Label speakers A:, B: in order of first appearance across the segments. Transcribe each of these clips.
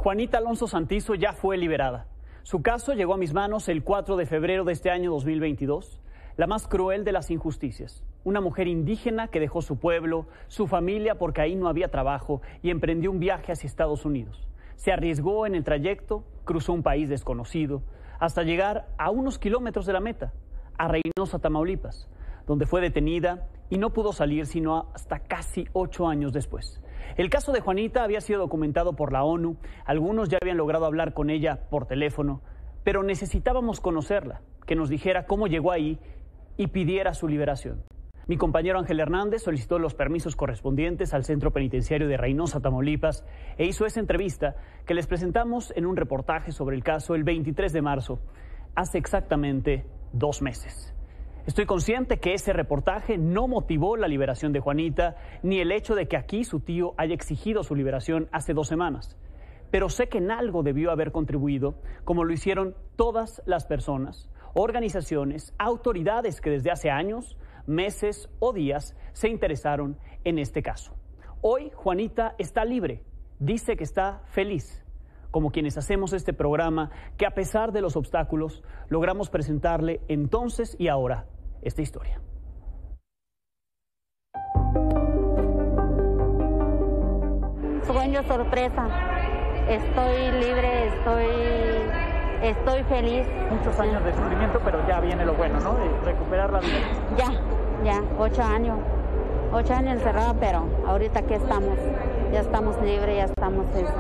A: Juanita Alonso Santizo ya fue liberada. Su caso llegó a mis manos el 4 de febrero de este año 2022. La más cruel de las injusticias. Una mujer indígena que dejó su pueblo, su familia porque ahí no había trabajo y emprendió un viaje hacia Estados Unidos. Se arriesgó en el trayecto, cruzó un país desconocido, hasta llegar a unos kilómetros de la meta, a Reynosa, Tamaulipas, donde fue detenida y no pudo salir sino hasta casi 8 años después. El caso de Juanita había sido documentado por la ONU, algunos ya habían logrado hablar con ella por teléfono, pero necesitábamos conocerla, que nos dijera cómo llegó ahí y pidiera su liberación. Mi compañero Ángel Hernández solicitó los permisos correspondientes al Centro Penitenciario de Reynosa, Tamaulipas, e hizo esa entrevista que les presentamos en un reportaje sobre el caso el 23 de marzo, hace exactamente 2 meses. Estoy consciente que ese reportaje no motivó la liberación de Juanita, ni el hecho de que aquí su tío haya exigido su liberación hace 2 semanas. Pero sé que en algo debió haber contribuido, como lo hicieron todas las personas, organizaciones, autoridades que desde hace años, meses o días se interesaron en este caso. Hoy Juanita está libre, dice que está feliz, como quienes hacemos este programa, que a pesar de los obstáculos logramos presentarle entonces y ahora esta historia.
B: Sueño sorpresa, estoy libre, estoy feliz.
A: Muchos años de sufrimiento, pero ya viene lo bueno, ¿no? De recuperar la vida.
B: Ya, 8 años. 8 años encerrada, pero ahorita aquí estamos. Ya estamos libres, ya estamos eso.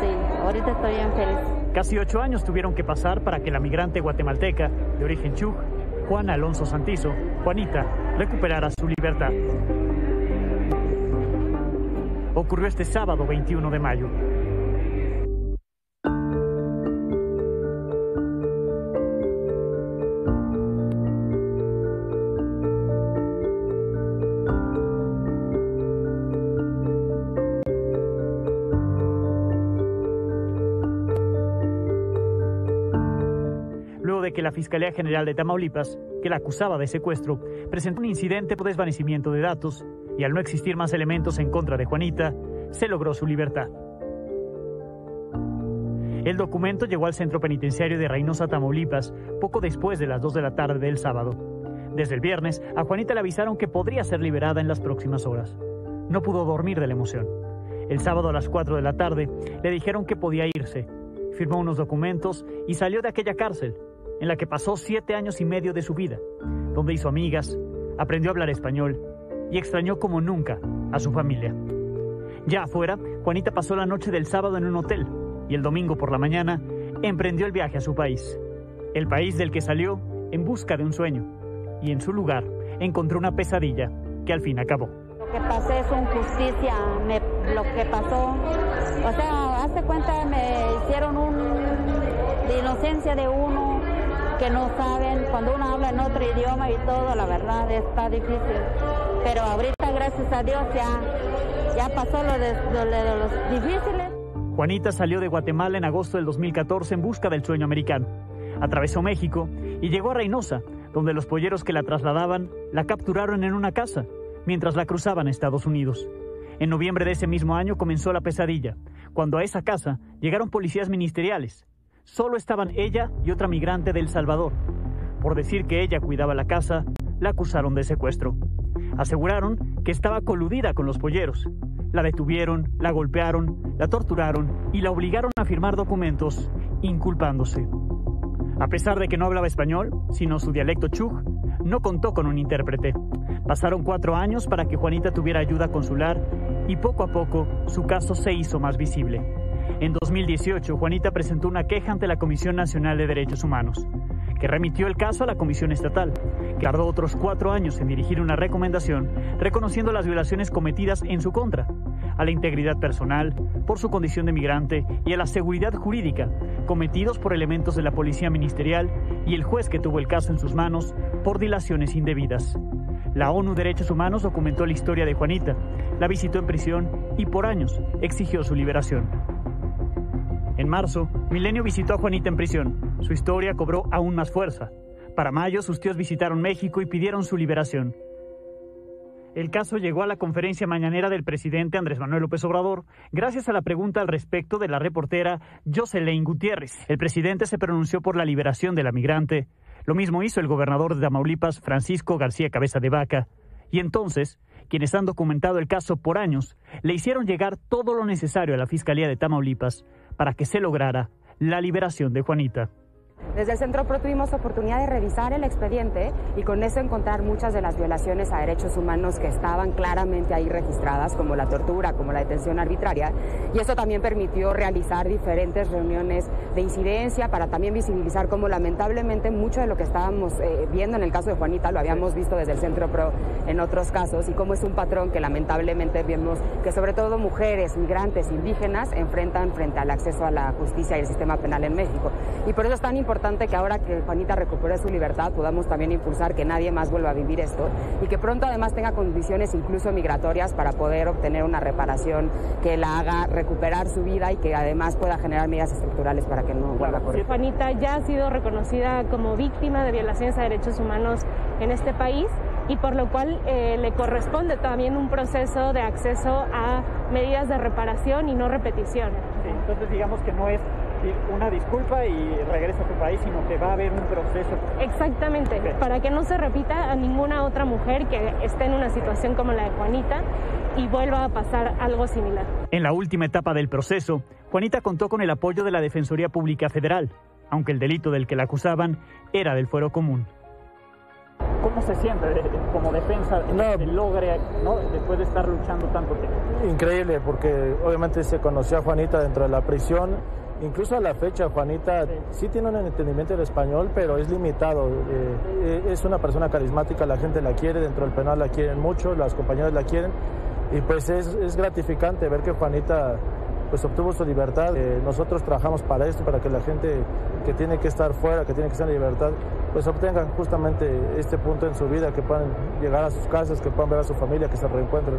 B: Sí, ahorita estoy bien feliz.
A: Casi 8 años tuvieron que pasar para que la migrante guatemalteca de origen chuj, Juana Alonso Santizo, Juanita, recuperara su libertad. Ocurrió este sábado 21 de mayo. De que la Fiscalía General de Tamaulipas, que la acusaba de secuestro, presentó un incidente por desvanecimiento de datos y al no existir más elementos en contra de Juanita, se logró su libertad. El documento llegó al Centro Penitenciario de Reynosa, Tamaulipas, poco después de las 2 de la tarde del sábado. Desde el viernes, a Juanita le avisaron que podría ser liberada en las próximas horas. No pudo dormir de la emoción. El sábado a las 4 de la tarde le dijeron que podía irse. Firmó unos documentos y salió de aquella cárcel, en la que pasó 7 años y medio de su vida, donde hizo amigas, aprendió a hablar español y extrañó como nunca a su familia. Ya afuera, Juanita pasó la noche del sábado en un hotel y el domingo por la mañana emprendió el viaje a su país, el país del que salió en busca de un sueño, y en su lugar encontró una pesadilla que al fin acabó.
B: Lo que pasé es injusticia, lo que pasó, o sea, hazte cuenta, me hicieron de inocencia de uno, que no saben, cuando uno habla en otro idioma y todo, la verdad está difícil. Pero ahorita, gracias a Dios, ya pasó lo de los difíciles.
A: Juanita salió de Guatemala en agosto del 2014 en busca del sueño americano. Atravesó México y llegó a Reynosa, donde los polleros que la trasladaban la capturaron en una casa, mientras la cruzaban a Estados Unidos. En noviembre de ese mismo año comenzó la pesadilla, cuando a esa casa llegaron policías ministeriales. Solo estaban ella y otra migrante de El Salvador. Por decir que ella cuidaba la casa, la acusaron de secuestro. Aseguraron que estaba coludida con los polleros. La detuvieron, la golpearon, la torturaron y la obligaron a firmar documentos inculpándose. A pesar de que no hablaba español, sino su dialecto chuj, no contó con un intérprete. Pasaron 4 años para que Juanita tuviera ayuda consular y poco a poco su caso se hizo más visible. En 2018, Juanita presentó una queja ante la Comisión Nacional de Derechos Humanos, que remitió el caso a la Comisión Estatal, que tardó otros 4 años en dirigir una recomendación reconociendo las violaciones cometidas en su contra, a la integridad personal, por su condición de migrante y a la seguridad jurídica, cometidos por elementos de la Policía Ministerial y el juez que tuvo el caso en sus manos por dilaciones indebidas. La ONU Derechos Humanos documentó la historia de Juanita, la visitó en prisión y por años exigió su liberación. En marzo, Milenio visitó a Juanita en prisión. Su historia cobró aún más fuerza. Para mayo, sus tíos visitaron México y pidieron su liberación. El caso llegó a la conferencia mañanera del presidente Andrés Manuel López Obrador gracias a la pregunta al respecto de la reportera Jocelyn Gutiérrez. El presidente se pronunció por la liberación de la migrante. Lo mismo hizo el gobernador de Tamaulipas, Francisco García Cabeza de Vaca. Y entonces, quienes han documentado el caso por años, le hicieron llegar todo lo necesario a la Fiscalía de Tamaulipas para que se lograra la liberación de Juanita.
C: Desde el Centro PRO tuvimos oportunidad de revisar el expediente y con eso encontrar muchas de las violaciones a derechos humanos que estaban claramente ahí registradas, como la tortura, como la detención arbitraria, y eso también permitió realizar diferentes reuniones de incidencia para también visibilizar cómo lamentablemente mucho de lo que estábamos viendo en el caso de Juanita lo habíamos visto desde el Centro PRO en otros casos y cómo es un patrón que lamentablemente vemos que sobre todo mujeres, migrantes, indígenas enfrentan frente al acceso a la justicia y el sistema penal en México. Y por eso es tan importante que ahora que Juanita recupere su libertad podamos también impulsar que nadie más vuelva a vivir esto y que pronto además tenga condiciones incluso migratorias para poder obtener una reparación que la haga recuperar su vida y que además pueda generar medidas estructurales para que no vuelva a ocurrir.
D: Juanita ya ha sido reconocida como víctima de violaciones a derechos humanos en este país y por lo cual le corresponde también un proceso de acceso a medidas de reparación y no repetición.
A: Sí, entonces digamos que no es una disculpa y regresa a tu país, sino que va a haber un proceso.
D: Exactamente, okay, para que no se repita a ninguna otra mujer que esté en una situación como la de Juanita y vuelva a pasar algo similar.
A: En la última etapa del proceso, Juanita contó con el apoyo de la Defensoría Pública Federal, aunque el delito del que la acusaban era del fuero común. ¿Cómo se siente como defensa que logre, ¿no?, después de estar luchando tanto tiempo?
E: Increíble, porque obviamente se conoció a Juanita dentro de la prisión. Incluso a la fecha, Juanita sí tiene un entendimiento del español, pero es limitado. Es una persona carismática, la gente la quiere, dentro del penal la quieren mucho, las compañeras la quieren. Y pues es gratificante ver que Juanita pues obtuvo su libertad. Nosotros trabajamos para esto, para que la gente que tiene que estar fuera, que tiene que estar en libertad, pues obtengan justamente este punto en su vida, que puedan llegar a sus casas, que puedan ver a su familia, que se reencuentren.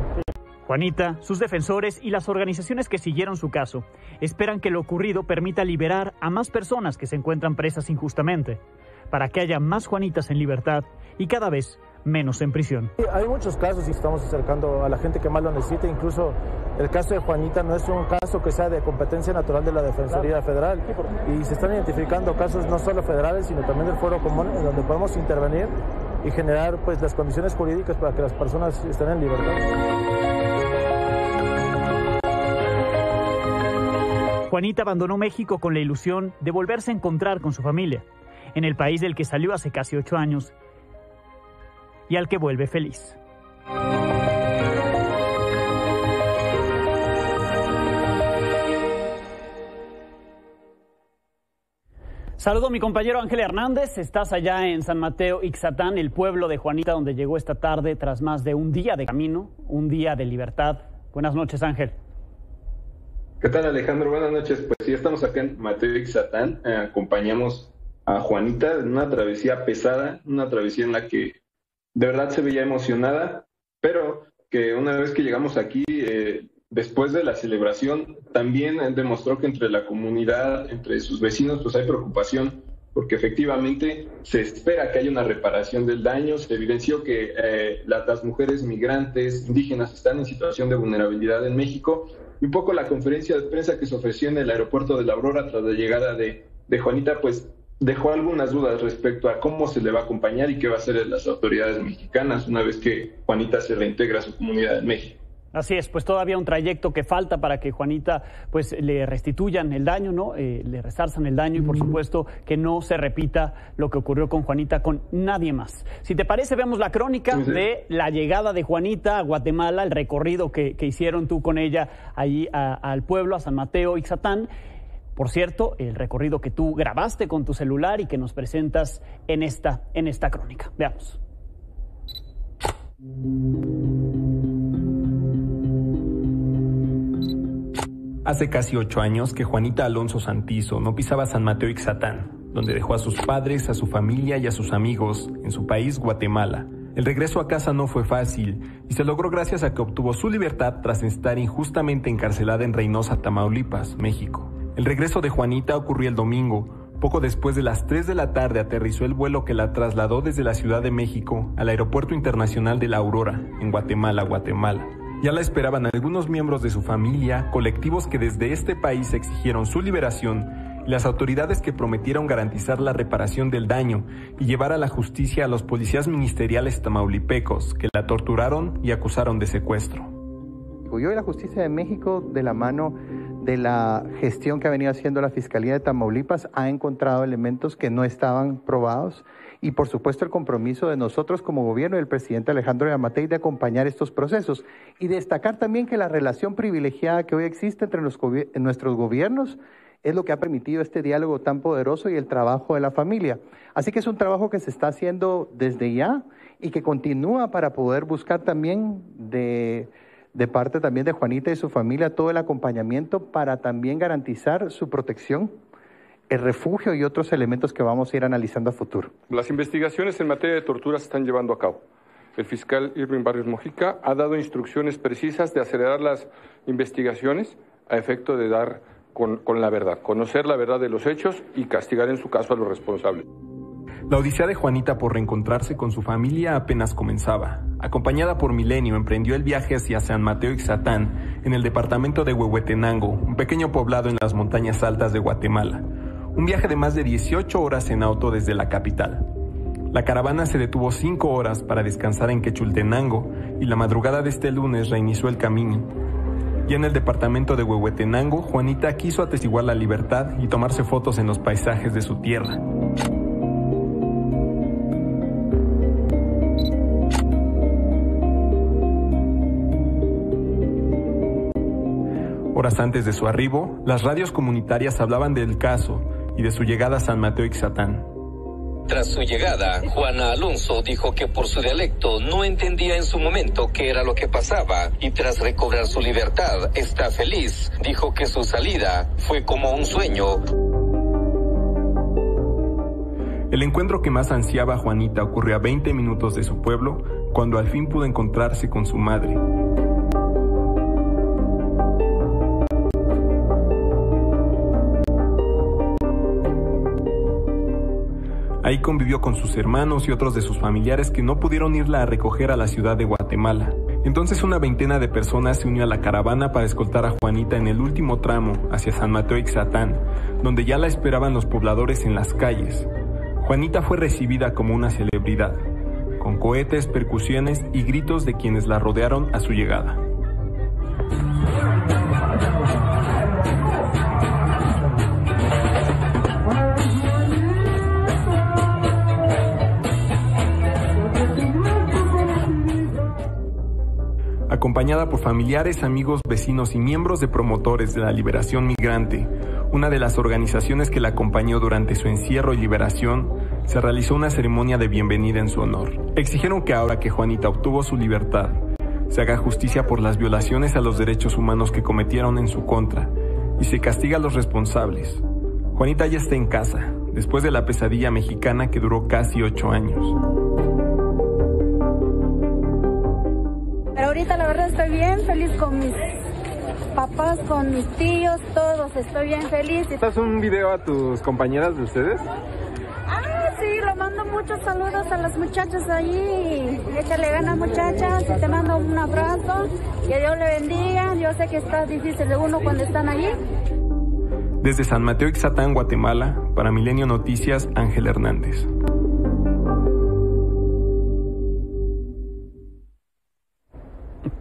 A: Juanita, sus defensores y las organizaciones que siguieron su caso esperan que lo ocurrido permita liberar a más personas que se encuentran presas injustamente, para que haya más Juanitas en libertad y cada vez menos en prisión.
E: Hay muchos casos y estamos acercando a la gente que más lo necesita. Incluso el caso de Juanita no es un caso que sea de competencia natural de la Defensoría Federal, y se están identificando casos no solo federales sino también del Fuero Común, en donde podemos intervenir y generar pues las condiciones jurídicas para que las personas estén en libertad.
A: Juanita abandonó México con la ilusión de volverse a encontrar con su familia, en el país del que salió hace casi 8 años y al que vuelve feliz. Saludo a mi compañero Ángel Hernández. Estás allá en San Mateo Ixtatán, el pueblo de Juanita, donde llegó esta tarde tras más de un día de camino, un día de libertad. Buenas noches, Ángel.
F: ¿Qué tal, Alejandro? Buenas noches. Pues sí, estamos acá en Mateo Ixtatán. Acompañamos a Juanita en una travesía pesada, una travesía en la que de verdad se veía emocionada, pero que una vez que llegamos aquí, después de la celebración, también demostró que entre la comunidad, entre sus vecinos, pues hay preocupación, porque efectivamente se espera que haya una reparación del daño. Se evidenció que las mujeres migrantes, indígenas, están en situación de vulnerabilidad en México. Y un poco la conferencia de prensa que se ofreció en el aeropuerto de La Aurora tras la llegada de Juanita, pues dejó algunas dudas respecto a cómo se le va a acompañar y qué va a hacer las autoridades mexicanas una vez que Juanita se reintegra a su comunidad en México.
A: Así es, pues todavía un trayecto que falta para que Juanita pues le restituyan el daño, ¿no? Le resarzan el daño y por supuesto que no se repita lo que ocurrió con Juanita con nadie más. Si te parece, vemos la crónica de la llegada de Juanita a Guatemala, el recorrido que hicieron tú con ella allí al pueblo, a San Mateo Ixtatán. Por cierto, el recorrido que tú grabaste con tu celular y que nos presentas en esta crónica. Veamos.
G: Hace casi 8 años que Juanita Alonso Santizo no pisaba San Mateo Ixtatán, donde dejó a sus padres, a su familia y a sus amigos en su país, Guatemala. El regreso a casa no fue fácil y se logró gracias a que obtuvo su libertad tras estar injustamente encarcelada en Reynosa, Tamaulipas, México. El regreso de Juanita ocurrió el domingo, Poco después de las 3 de la tarde aterrizó el vuelo que la trasladó desde la Ciudad de México al Aeropuerto Internacional de La Aurora, en Guatemala. Ya la esperaban algunos miembros de su familia, colectivos que desde este país exigieron su liberación y las autoridades que prometieron garantizar la reparación del daño y llevar a la justicia a los policías ministeriales tamaulipecos que la torturaron y acusaron de secuestro.
H: Hoy la justicia de México, de la mano de la gestión que ha venido haciendo la Fiscalía de Tamaulipas, ha encontrado elementos que no estaban probados y por supuesto el compromiso de nosotros como gobierno y del presidente Alejandro Yamatei de acompañar estos procesos y destacar también que la relación privilegiada que hoy existe entre nuestros gobiernos es lo que ha permitido este diálogo tan poderoso y el trabajo de la familia. Así que es un trabajo que se está haciendo desde ya y que continúa para poder buscar también de parte también de Juanita y su familia todo el acompañamiento para también garantizar su protección, el refugio y otros elementos que vamos a ir analizando a futuro.
I: Las investigaciones en materia de tortura se están llevando a cabo. El fiscal Irving Barrios Mojica ha dado instrucciones precisas de acelerar las investigaciones a efecto de dar con la verdad, conocer la verdad de los hechos y castigar en su caso a los responsables.
G: La odisea de Juanita por reencontrarse con su familia apenas comenzaba. Acompañada por Milenio, emprendió el viaje hacia San Mateo Ixtatán, en el departamento de Huehuetenango, un pequeño poblado en las montañas altas de Guatemala. Un viaje de más de 18 horas en auto desde la capital. La caravana se detuvo 5 horas para descansar en Quechultenango y la madrugada de este lunes reinició el camino. Y en el departamento de Huehuetenango, Juanita quiso atestiguar la libertad y tomarse fotos en los paisajes de su tierra. Horas antes de su arribo, las radios comunitarias hablaban del caso y de su llegada a San Mateo Ixtatán.
J: Tras su llegada, Juana Alonso dijo que por su dialecto no entendía en su momento qué era lo que pasaba y tras recobrar su libertad está feliz. Dijo que su salida fue como un sueño.
G: El encuentro que más ansiaba Juanita ocurrió a 20 minutos de su pueblo, cuando al fin pudo encontrarse con su madre. Ahí convivió con sus hermanos y otros de sus familiares que no pudieron irla a recoger a la ciudad de Guatemala. Entonces una veintena de personas se unió a la caravana para escoltar a Juanita en el último tramo hacia San Mateo Ixtatán, donde ya la esperaban los pobladores en las calles. Juanita fue recibida como una celebridad, con cohetes, percusiones y gritos de quienes la rodearon a su llegada. Acompañada por familiares, amigos, vecinos y miembros de promotores de la Liberación Migrante, una de las organizaciones que la acompañó durante su encierro y liberación, se realizó una ceremonia de bienvenida en su honor. Exigieron que ahora que Juanita obtuvo su libertad, se haga justicia por las violaciones a los derechos humanos que cometieron en su contra y se castiga a los responsables. Juanita ya está en casa, después de la pesadilla mexicana que duró casi 8 años.
B: Pero ahorita la verdad estoy bien feliz con mis papás, con mis tíos, todos, estoy bien feliz.
I: ¿Estás un video a tus compañeras de ustedes?
B: Sí, le mando muchos saludos a las muchachas allí. Échale ganas, muchachas, y te mando un abrazo. Que Dios le bendiga. Yo sé que está difícil de uno cuando están allí.
G: Desde San Mateo Ixtatán, Guatemala, para Milenio Noticias, Ángel Hernández.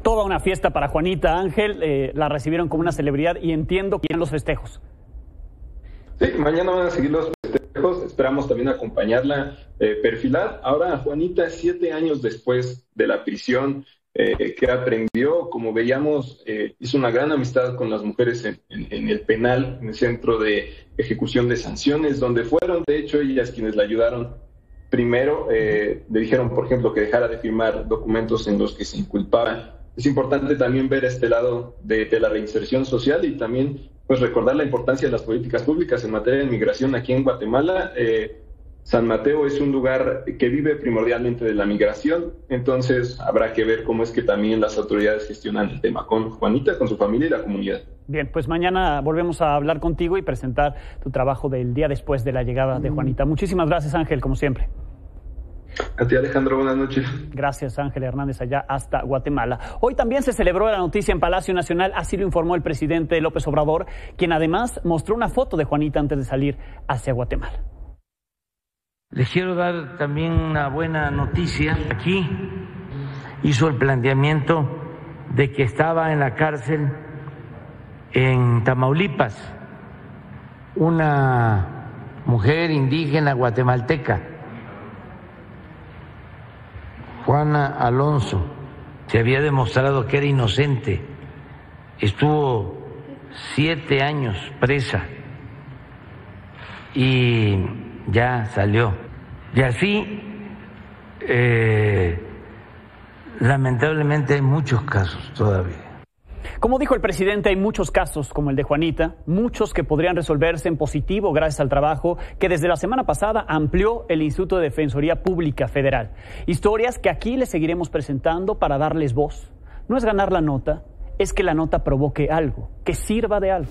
A: Toda una fiesta para Juanita, Ángel. La recibieron como una celebridad y entiendo que quieren los festejos.
F: Sí, mañana van a seguir los festejos. Esperamos también acompañarla, perfilar. Ahora Juanita, 7 años después de la prisión, que aprendió, como veíamos, hizo una gran amistad con las mujeres en el penal, en el centro de ejecución de sanciones, donde fueron, de hecho, ellas quienes la ayudaron. Primero, le dijeron, por ejemplo, que dejara de firmar documentos en los que se inculpaba. Es importante también ver este lado de la reinserción social y también pues recordar la importancia de las políticas públicas en materia de migración aquí en Guatemala. San Mateo es un lugar que vive primordialmente de la migración, entonces habrá que ver cómo es que también las autoridades gestionan el tema con Juanita, con su familia y la comunidad.
A: Bien, pues mañana volvemos a hablar contigo y presentar tu trabajo del día después de la llegada de Juanita. Muchísimas gracias, Ángel, como siempre.
F: A ti, Alejandro, buenas noches.
A: Gracias, Ángel Hernández, allá hasta Guatemala. Hoy también se celebró la noticia en Palacio Nacional, así lo informó el presidente López Obrador, quien además mostró una foto de Juanita antes de salir hacia Guatemala.
K: Les quiero dar también una buena noticia. Aquí hizo el planteamiento de que estaba en la cárcel en Tamaulipas una mujer indígena guatemalteca, Juana Alonso. Se había demostrado que era inocente. Estuvo 7 años presa y ya salió. Y así, lamentablemente hay muchos casos todavía.
A: Como dijo el presidente, hay muchos casos como el de Juanita, muchos que podrían resolverse en positivo gracias al trabajo que desde la semana pasada amplió el Instituto de Defensoría Pública Federal. Historias que aquí les seguiremos presentando para darles voz. No es ganar la nota, es que la nota provoque algo, que sirva de algo.